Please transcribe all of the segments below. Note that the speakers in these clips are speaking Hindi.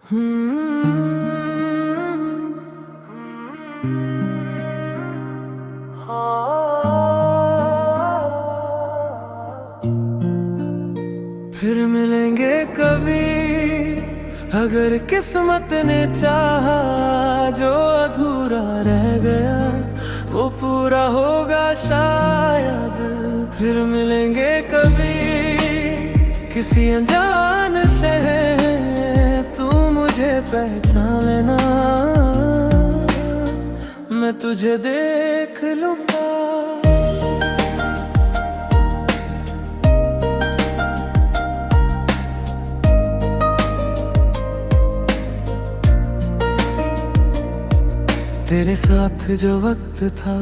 फिर मिलेंगे कभी अगर किस्मत ने चाहा, जो अधूरा रह गया वो पूरा होगा शायद। फिर मिलेंगे कभी किसी अनजान शहर, तू मुझे पहचान लेना, मैं तुझे देख लूंगा। तेरे साथ जो वक्त था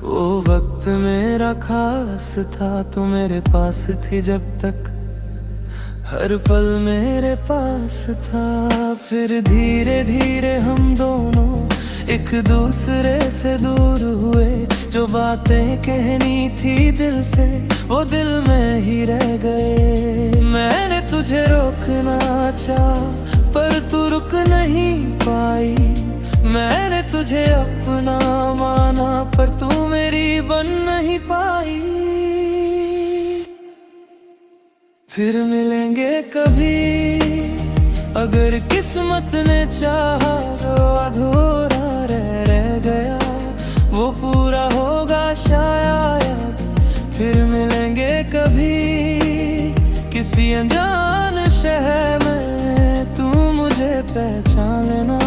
वो वक्त मेरा खास था। तू मेरे पास थी जब तक, हर पल मेरे पास था। फिर धीरे धीरे हम दोनों एक दूसरे से दूर हुए। जो बातें कहनी थी दिल से वो दिल में ही रह गए। मैंने तुझे रोकना चाहा पर तू रुक नहीं पाई। मैंने तुझे अपना माना पर तू मेरी बन नहीं पाई। फिर मिलेंगे कभी अगर किस्मत ने चाहा, जो अधूरा रह गया वो पूरा होगा शायद। फिर मिलेंगे कभी किसी अनजान शहर में, तू मुझे पहचान लेना,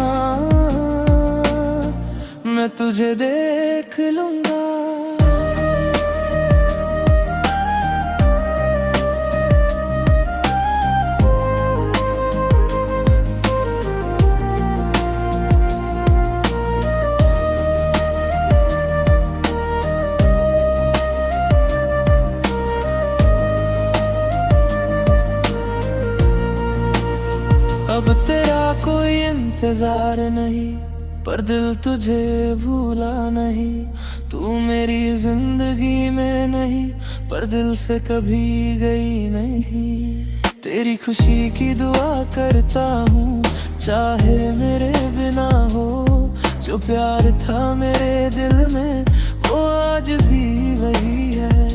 मैं तुझे देख लूंगा। अब तेरा कोई इंतजार नहीं पर दिल तुझे भूला नहीं। तू मेरी जिंदगी में नहीं पर दिल से कभी गई नहीं। तेरी खुशी की दुआ करता हूँ चाहे मेरे बिना हो। जो प्यार था मेरे दिल में वो आज भी वही है।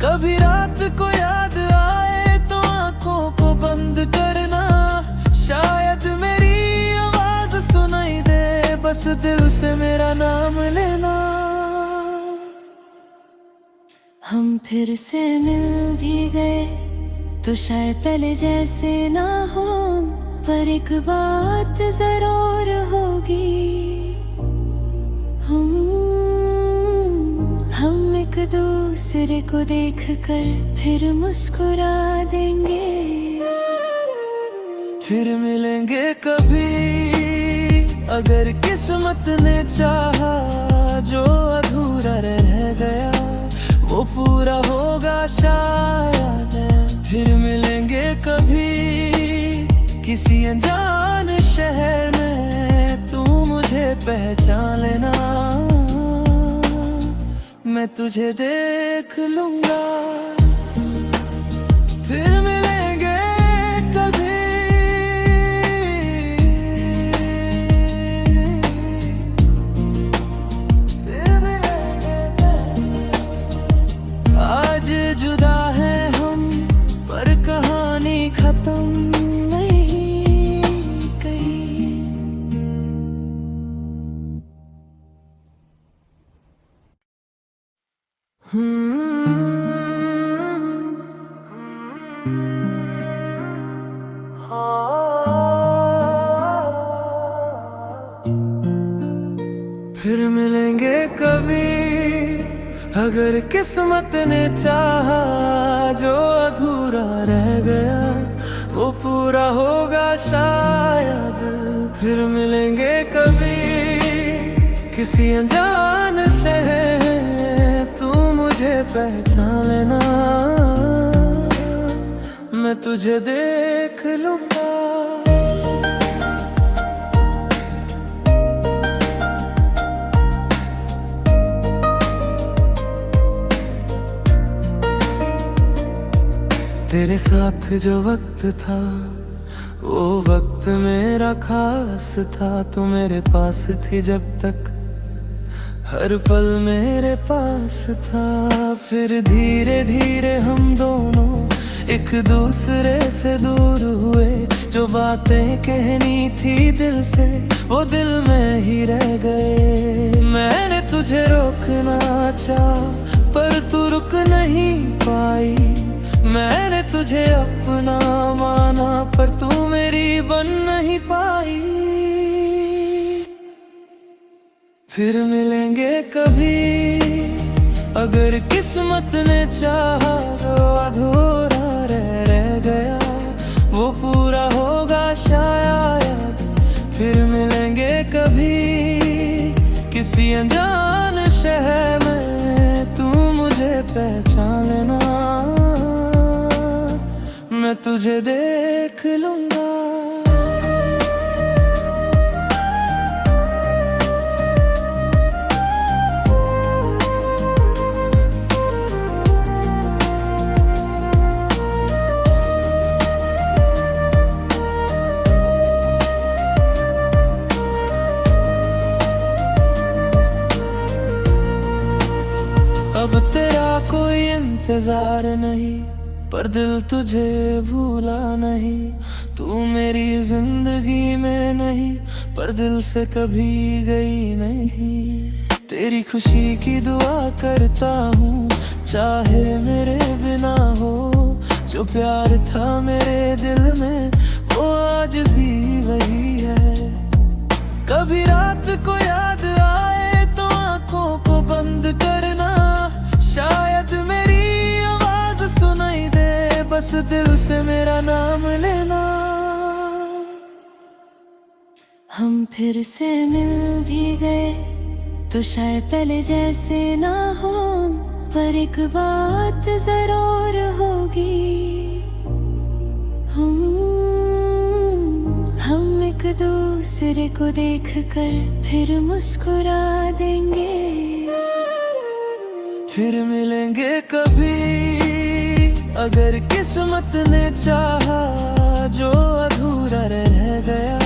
कभी रात को याद आए तो आंखों को बंद करना, शायद मेरी आवाज सुनाई दे, बस दिल से मेरा नाम लेना। हम फिर से मिल भी गए तो शायद पहले जैसे ना हो, पर एक बात जरूर होगी, हम एक दूसरे को देखकर फिर मुस्कुरा देंगे। फिर मिलेंगे कभी अगर किस्मत ने चाहा, जो अधूरा रह गया वो पूरा होगा शायद। फिर मिलेंगे कभी किसी अनजान शहर में, तू मुझे पहचान लेना, मैं तुझे देख लूंगा। फिर मिलेंगे कभी जुदा है हम पर कहानी खत्म नहीं कहीं। फिर मिलेंगे कभी अगर किस्मत ने चाहा, जो अधूरा रह गया वो पूरा होगा शायद। फिर मिलेंगे कभी किसी अनजान शहर, तू मुझे पहचान लेना, मैं तुझे देख लूंगा। तेरे साथ जो वक्त था वो वक्त मेरा खास था, तू मेरे पास थी जब तक, हर पल मेरे पास था। फिर धीरे धीरे हम दोनों एक दूसरे से दूर हुए, जो बातें कहनी थी दिल से वो दिल में ही रह गए। मैंने तुझे रोकना चाहा पर तू रुक नहीं पाई, मैंने तुझे अपना माना पर तू मेरी बन नहीं पाई। फिर मिलेंगे कभी अगर किस्मत ने चाहा, जो अधूरा रह गया वो पूरा होगा शायद। फिर मिलेंगे कभी किसी अनजान शहर में, तू मुझे पहचान लेना, मैं तुझे देख लूंगा। अब तेरा कोई इंतजार नहीं, पर दिल तुझे भूला नहीं। तू मेरी जिंदगी में नहीं, पर दिल से कभी गई नहीं। तेरी खुशी की दुआ करता हूँ, चाहे मेरे बिना हो। जो प्यार था मेरे दिल में वो आज भी वही है। कभी रात को याद आए तो आंखों को बंद करना, शायद मेरी आवाज सुनाई दे, बस दिल से मेरा नाम लेना। हम फिर से मिल भी गए तो शायद पहले जैसे ना हो, पर एक बात जरूर होगी, हम एक दूसरे को देखकर फिर मुस्कुरा देंगे। फिर मिलेंगे कभी अगर किस्मत ने चाहा, जो अधूरा रह गया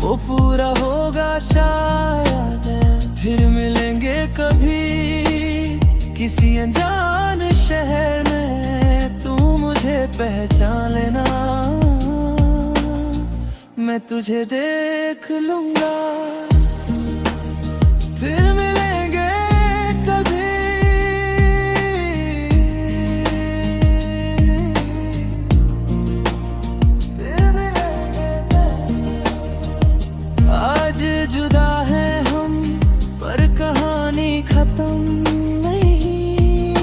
वो पूरा होगा शायद। फिर मिलेंगे कभी किसी अनजान शहर में, तू मुझे पहचान लेना, मैं तुझे देख लूंगा। फिर मिलेंगे कभी जुदा है हम, पर कहानी खत्म नहीं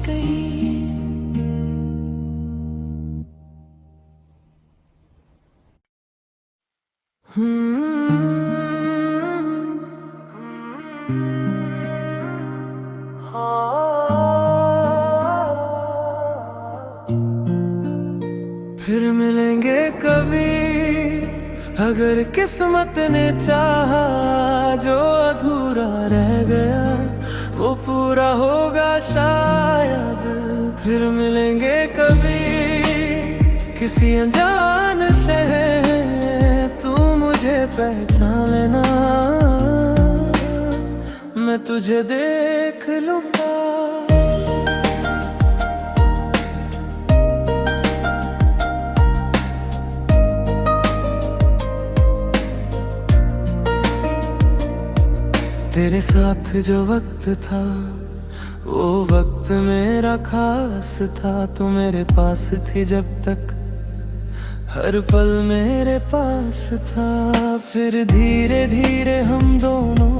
कहीं। फिर मिलेंगे कभी अगर किस्मत ने चाहा, जो अधूरा रह गया वो पूरा होगा शायद। फिर मिलेंगे कभी किसी अनजान शहर, तू मुझे पहचान लेना, मैं तुझे देख लूंगा। तेरे साथ जो वक्त था वो वक्त मेरा खास था, तू मेरे पास थी जब तक, हर पल मेरे पास था। फिर धीरे धीरे हम दोनों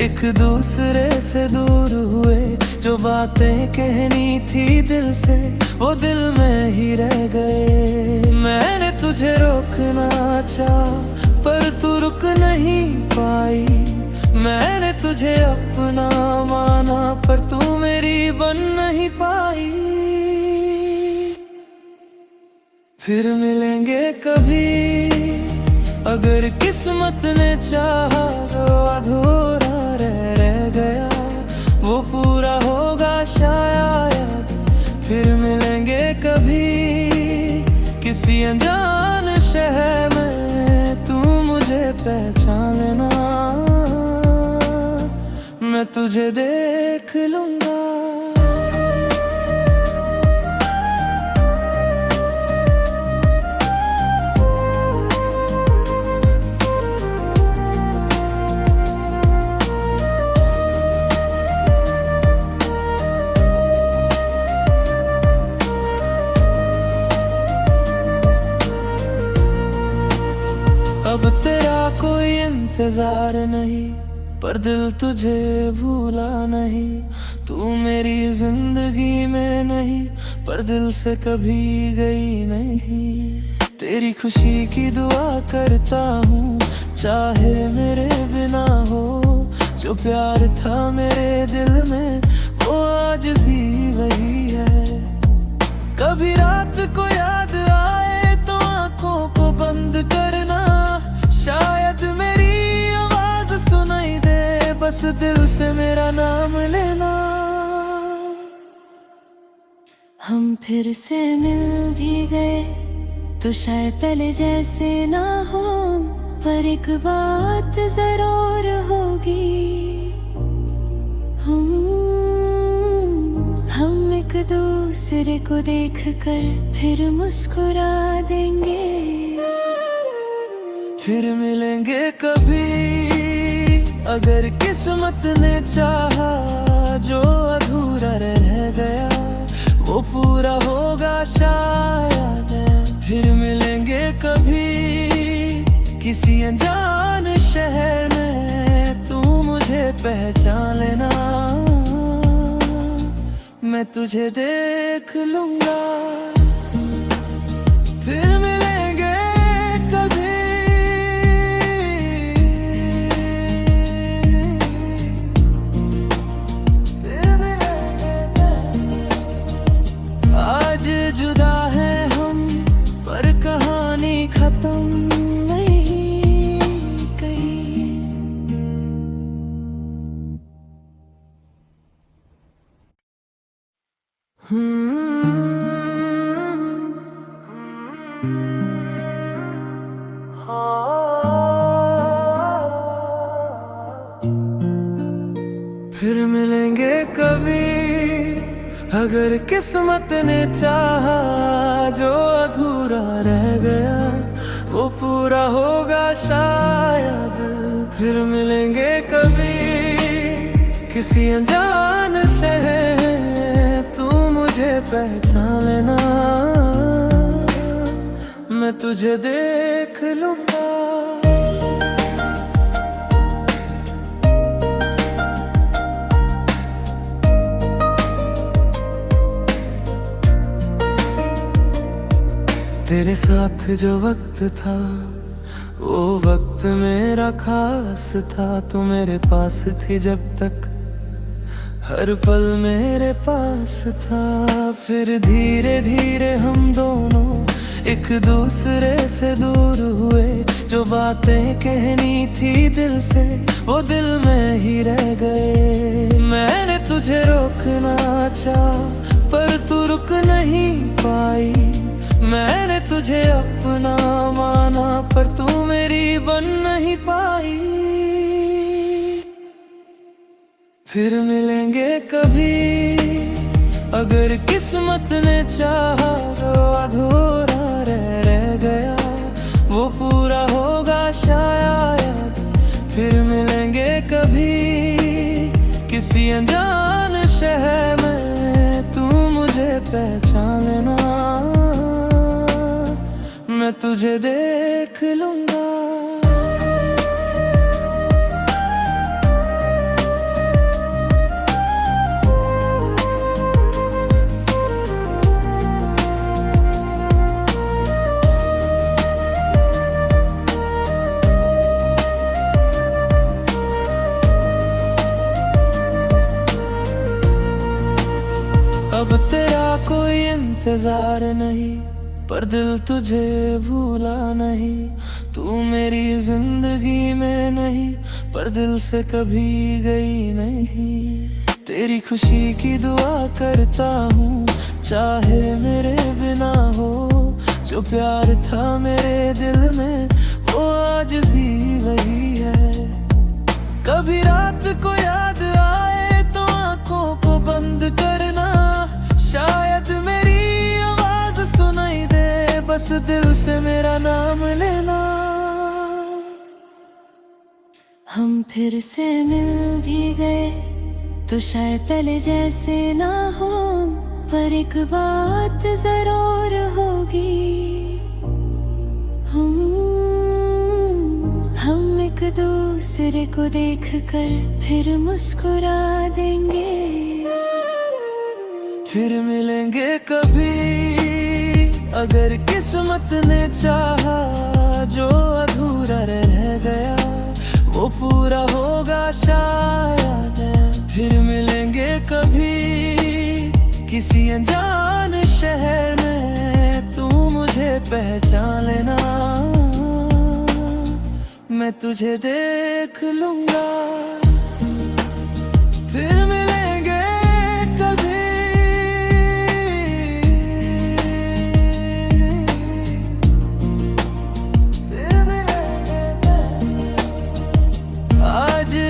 एक दूसरे से दूर हुए, जो बातें कहनी थी दिल से वो दिल में ही रह गए। मैंने तुझे रोकना चाहा पर तू रुक नहीं पाई, मैंने तुझे अपना माना पर तू मेरी बन नहीं पाई। फिर मिलेंगे कभी अगर किस्मत ने चाहा, जो अधूरा रह गया वो पूरा होगा शायद। फिर मिलेंगे कभी किसी अनजान शहर मैं तुझे देख लूंगा। अब तेरा कोई इंतजार नहीं, पर दिल तुझे भूला नहीं। तू मेरी जिंदगी में नहीं, पर दिल से कभी गई नहीं। तेरी खुशी की दुआ करता हूँ, चाहे मेरे बिना हो। जो प्यार था मेरे दिल में, वो आज भी वही है। कभी रात को याद आए तो आंखों को बंद करना। शायद मेरी आवाज सुनाई दे, बस दिल से मेरा नाम लेना। हम फिर से मिल भी गए तो शायद पहले जैसे ना हो, पर एक बात जरूर होगी। हम एक दूसरे को देख कर फिर मुस्कुरा देंगे। फिर मिलेंगे कभी, अगर किस्मत ने चाहा। जो अधूरा रह गया वो पूरा होगा शायद। फिर मिलेंगे कभी, किसी अनजान शहर में। तू मुझे पहचान लेना, मैं तुझे देख लूंगा। फिर मिलेंगे कभी, जुदा है हम, पर कहानी खत्म नहीं कहीं। फिर मिलेंगे कभी, अगर किस्मत ने चाहा। जो अधूरा रह गया वो पूरा होगा शायद। फिर मिलेंगे कभी, किसी अनजान शहर। तू मुझे पहचान लेना, मैं तुझे देख लूंगा। तेरे साथ जो वक्त था, वो वक्त मेरा खास था। तू मेरे पास थी जब तक, हर पल मेरे पास था। फिर धीरे धीरे हम दोनों एक दूसरे से दूर हुए। जो बातें कहनी थी दिल से, वो दिल में ही रह गए। मैंने तुझे रोकना चाहा, पर तू रुक नहीं पाई। मैंने तुझे अपना माना, पर तू मेरी बन नहीं पाई। फिर मिलेंगे कभी, अगर किस्मत ने चाहा। जो अधूरा रह गया वो पूरा होगा शायद। फिर मिलेंगे कभी, किसी अनजान शहर में। तू मुझे पहचान लेना, मैं तुझे देख लूंगा। अब तेरा कोई इंतजार नहीं, पर दिल तुझे भूला नहीं। तू मेरी जिंदगी में नहीं, पर दिल से कभी गई नहीं। तेरी खुशी की दुआ करता हूँ, चाहे मेरे बिना हो। जो प्यार था मेरे दिल में, वो आज भी वही है। कभी रात को याद दिल से मेरा नाम लेना। हम फिर से मिल भी गए तो शायद पहले जैसे ना हो, पर एक बात जरूर होगी, हम एक दूसरे को देख कर फिर मुस्कुरा देंगे। फिर मिलेंगे कभी अगर किस्मत ने चाहा, जो अधूरा रह गया वो पूरा होगा शायद। फिर मिलेंगे कभी किसी अनजान शहर में, तू मुझे पहचान लेना, मैं तुझे देख लूंगा। फिर मिलेंगे कभी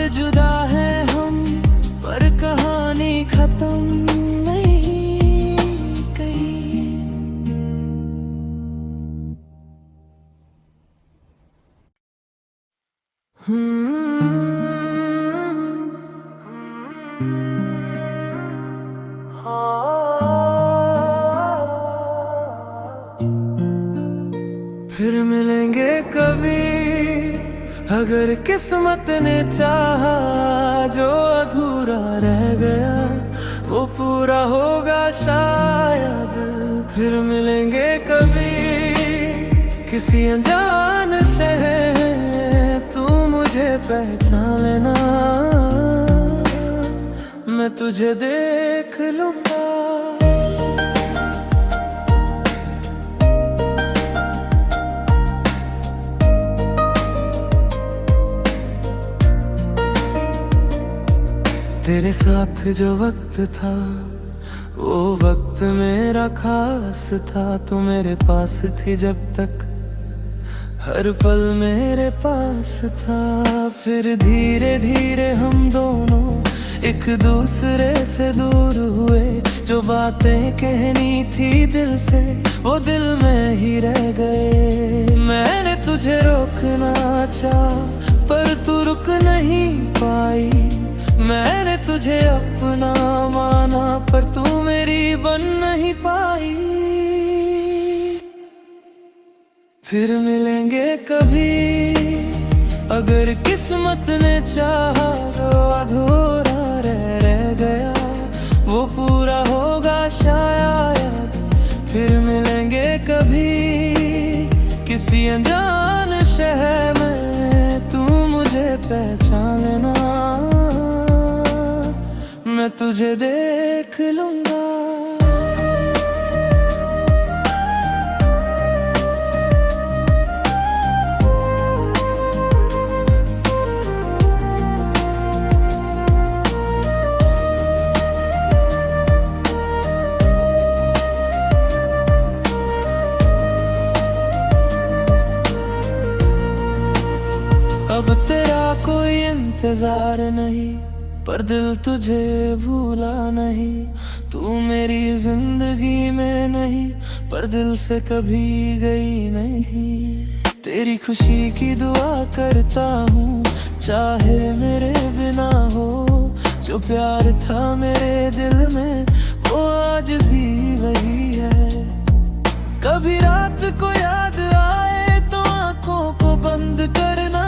जुदा है हम, पर कहानी खत्म नहीं कहीं। फिर मिलेंगे कभी अगर किस्मत ने चाहा, जो अधूरा रह गया वो पूरा होगा शायद। फिर मिलेंगे कभी किसी अनजान शहर, तू मुझे पहचान लेना, मैं तुझे देख लूंगा। तेरे साथ जो वक्त था वो वक्त मेरा खास था, तू मेरे पास थी जब तक, हर पल मेरे पास था। फिर धीरे धीरे हम दोनों एक दूसरे से दूर हुए, जो बातें कहनी थी दिल से वो दिल में ही रह गए। मैंने तुझे रोकना चाहा पर तू रुक नहीं पाई, मैंने तुझे अपना माना पर तू मेरी बन नहीं पाई। फिर मिलेंगे कभी अगर किस्मत ने चाहा, जो अधूरा रह गया वो पूरा होगा शायद। फिर मिलेंगे कभी किसी अनजान शहर में, तू मुझे पहचान लेना, मैं तुझे देख लूंगा। अब तेरा कोई इंतजार नहीं, पर दिल तुझे भूला नहीं। तू मेरी जिंदगी में नहीं, पर दिल से कभी गई नहीं। तेरी खुशी की दुआ करता हूँ, चाहे मेरे बिना हो। जो प्यार था मेरे दिल में वो आज भी वही है। कभी रात को याद आए तो आंखों को बंद करना,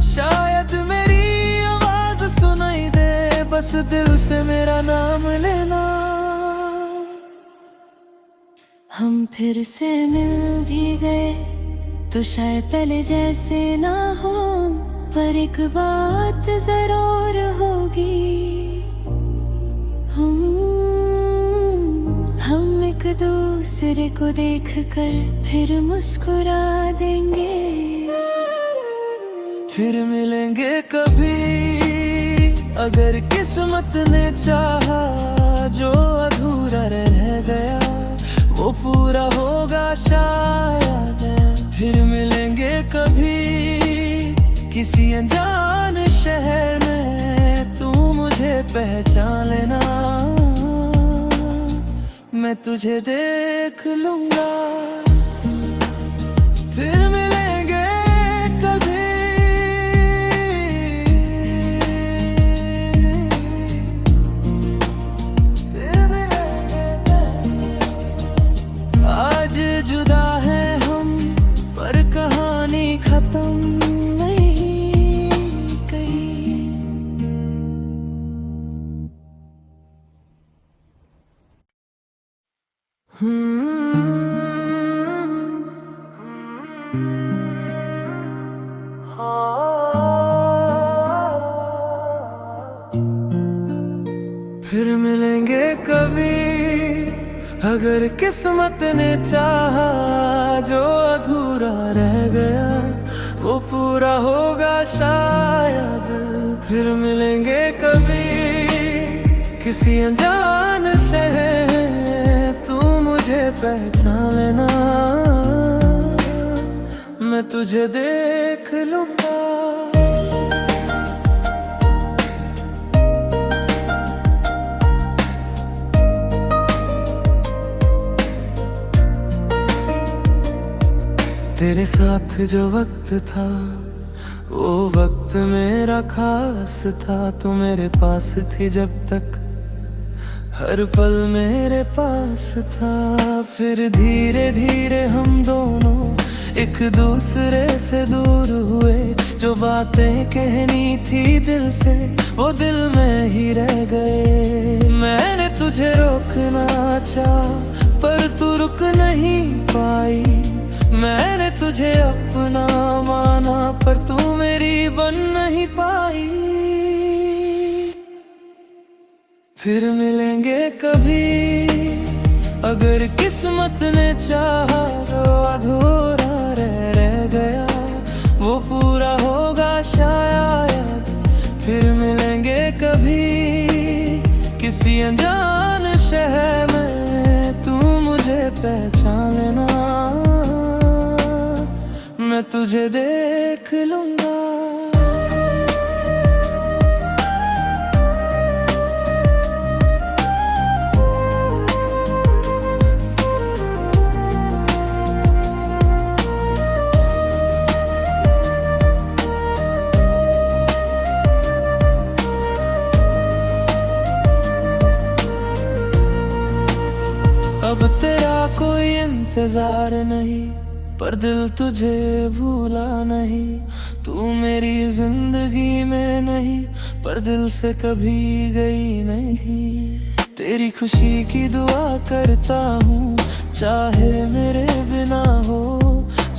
शायद मेरी आवाज सुनाई दे, बस दिल से मेरा नाम लेना। हम फिर से मिल भी गए तो शायद पहले जैसे ना हो, पर एक बात जरूर होगी, हम एक दूसरे को देख कर फिर मुस्कुरा देंगे। फिर मिलेंगे कभी अगर किस्मत ने चाहा, जो अधूरा रह गया वो पूरा होगा शायद। फिर मिलेंगे कभी किसी अनजान शहर में, तू मुझे पहचान लेना, मैं तुझे देख लूंगा। खत्म नहीं कहीं। फिर मिलेंगे कभी अगर किस्मत ने चाहा, जो अधूरा रह गया वो पूरा होगा शायद। फिर मिलेंगे कभी किसी अनजान शहर, तू मुझे पहचान लेना, मैं तुझे देख लूंगा। तेरे साथ जो वक्त था वो वक्त मेरा खास था। तू मेरे पास थी जब तक, हर पल मेरे पास था। फिर धीरे धीरे हम दोनों एक दूसरे से दूर हुए। जो बातें कहनी थी दिल से वो दिल में ही रह गए। मैंने तुझे रोकना चाहा पर तू रुक नहीं पाई। मैंने तुझे अपना माना पर तू मेरी बन नहीं पाई। फिर मिलेंगे कभी अगर किस्मत ने चाहा, जो अधूरा रह गया वो पूरा होगा शायद। फिर मिलेंगे कभी किसी अनजान शहर में, तू मुझे पहचान लेना, मैं तुझे देख लूंगा। अब तेरा कोई इंतजार नहीं पर दिल तुझे भूला नहीं। तू मेरी जिंदगी में नहीं पर दिल से कभी गई नहीं। तेरी खुशी की दुआ करता हूँ चाहे मेरे बिना हो।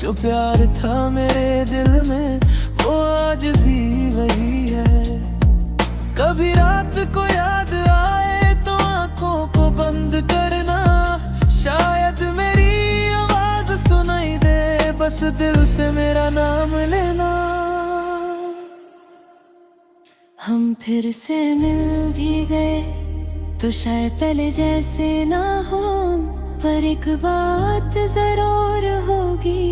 जो प्यार था मेरे दिल में वो आज भी वही है। कभी रात को याद आए तो आंखों को बंद करना, शायद मेरी आवाज सुनाई दे, बस दिल से मेरा नाम लेना। हम फिर से मिल भी गए तो शायद पहले जैसे ना हो, पर एक बात जरूर होगी।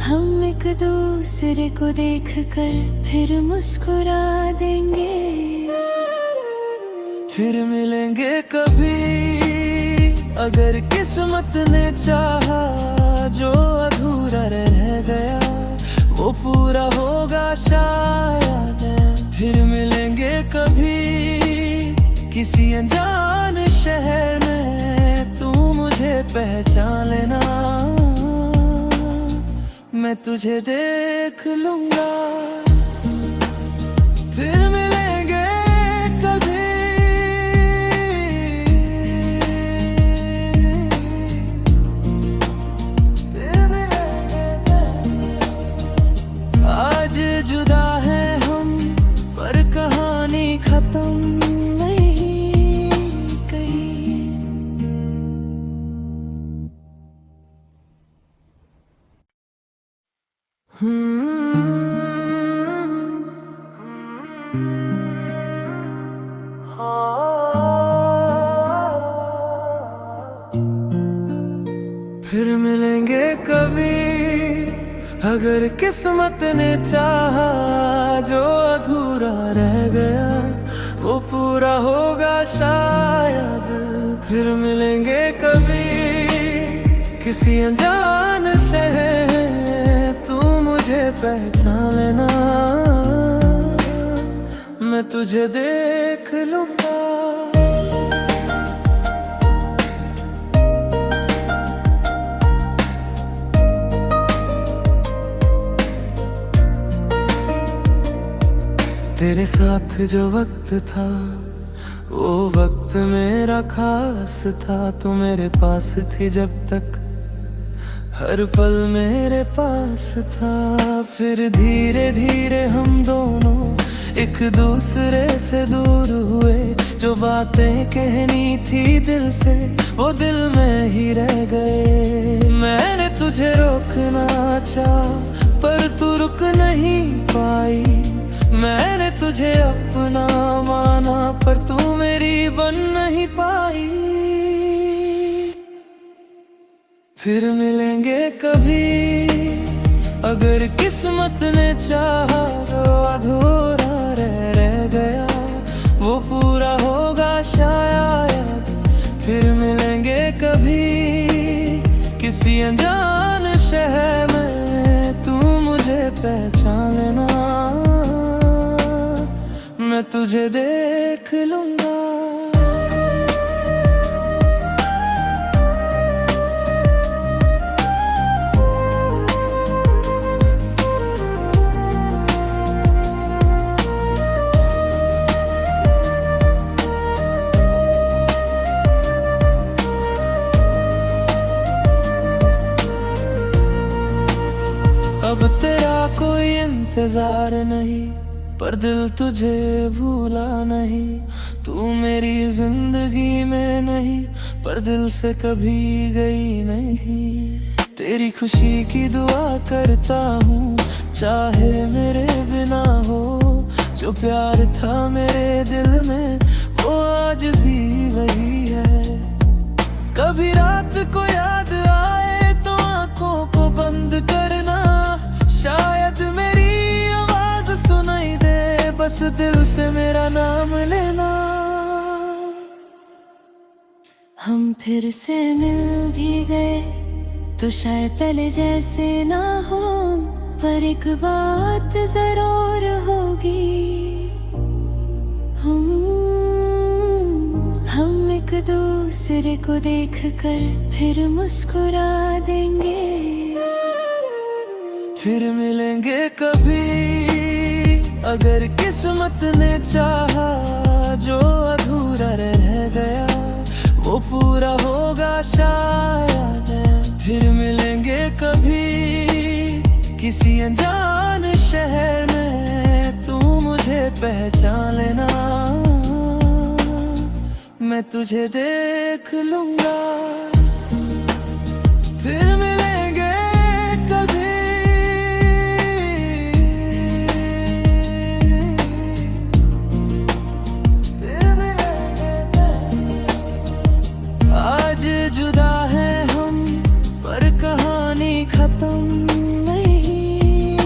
हम एक दूसरे को देख कर फिर मुस्कुरा देंगे। फिर मिलेंगे कभी अगर किस्मत ने चाहा, जो अधूरा रह गया वो पूरा होगा शायद। फिर मिलेंगे कभी किसी अनजान शहर में, तू मुझे पहचान लेना, मैं तुझे देख लूंगा। फिर मिलेंगे कभी आज जुदा है हम पर कहानी खत्म नहीं कहीं। फिर मिलेंगे कभी अगर किस्मत ने चाहा, जो अधूरा रह गया वो पूरा होगा शायद। फिर मिलेंगे कभी किसी अनजान शहर, तू मुझे पहचान लेना, मैं तुझे देख लूंगा। तेरे साथ जो वक्त था वो वक्त मेरा खास था। तू मेरे पास थी जब तक, हर पल मेरे पास था। फिर धीरे धीरे हम दोनों एक दूसरे से दूर हुए। जो बातें कहनी थी दिल से वो दिल में ही रह गए। मैंने तुझे रोकना चाहा पर तू रुक नहीं पाई। मैंने तुझे अपना माना पर तू मेरी बन नहीं पाई। फिर मिलेंगे कभी अगर किस्मत ने चाहा। जो अधूरा रह गया वो पूरा होगा शायद। फिर मिलेंगे कभी किसी अनजान शहर में। तू मुझे पहचान लेना, मैं तुझे देख लूंगा। अब तेरा कोई इंतजार नहीं पर दिल तुझे भूला नहीं। तू मेरी जिंदगी में नहीं पर दिल से कभी गई नहीं। तेरी खुशी की दुआ करता हूँ चाहे मेरे बिना हो। जो प्यार था मेरे दिल में वो आज भी वही है। कभी रात को याद आए तो आंखों को बंद करना। शायद मेरी आवाज सुनाई दे, बस दिल से मेरा नाम लेना। हम फिर से मिल भी गए तो शायद पहले जैसे ना हो। पर एक बात जरूर होगी, हम एक दूसरे को देख कर फिर मुस्कुरा देंगे। फिर मिलेंगे कभी अगर किस्मत ने चाहा। जो अधूरा रह गया वो पूरा होगा शायद। फिर मिलेंगे कभी किसी अनजान शहर में। तू मुझे पहचान लेना, मैं तुझे देख लूंगा। फिर मिलेंगे कभी जुदा है हम पर कहानी खत्म नहीं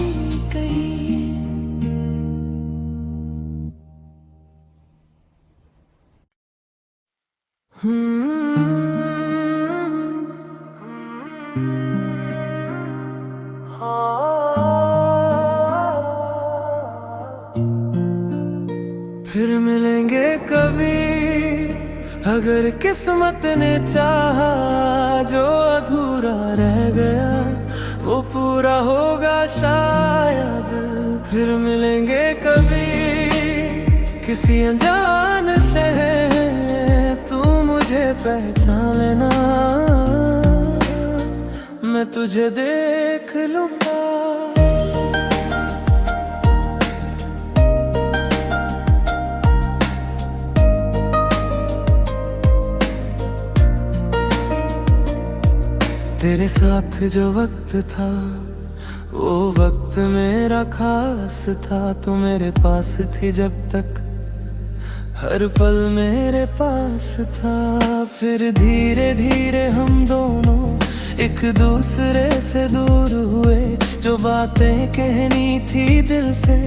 कहीं। फिर मिलेंगे कभी अगर किस्मत ने चाहा। जो अधूरा रह गया वो पूरा होगा शायद। फिर मिलेंगे कभी किसी अनजान शहर। तू मुझे पहचान लेना, मैं तुझे देख लूंगा। तेरे साथ जो वक्त था वो वक्त मेरा खास था। तू मेरे पास थी जब तक, हर पल मेरे पास था। फिर धीरे धीरे हम दोनों एक दूसरे से दूर हुए। जो बातें कहनी थी दिल से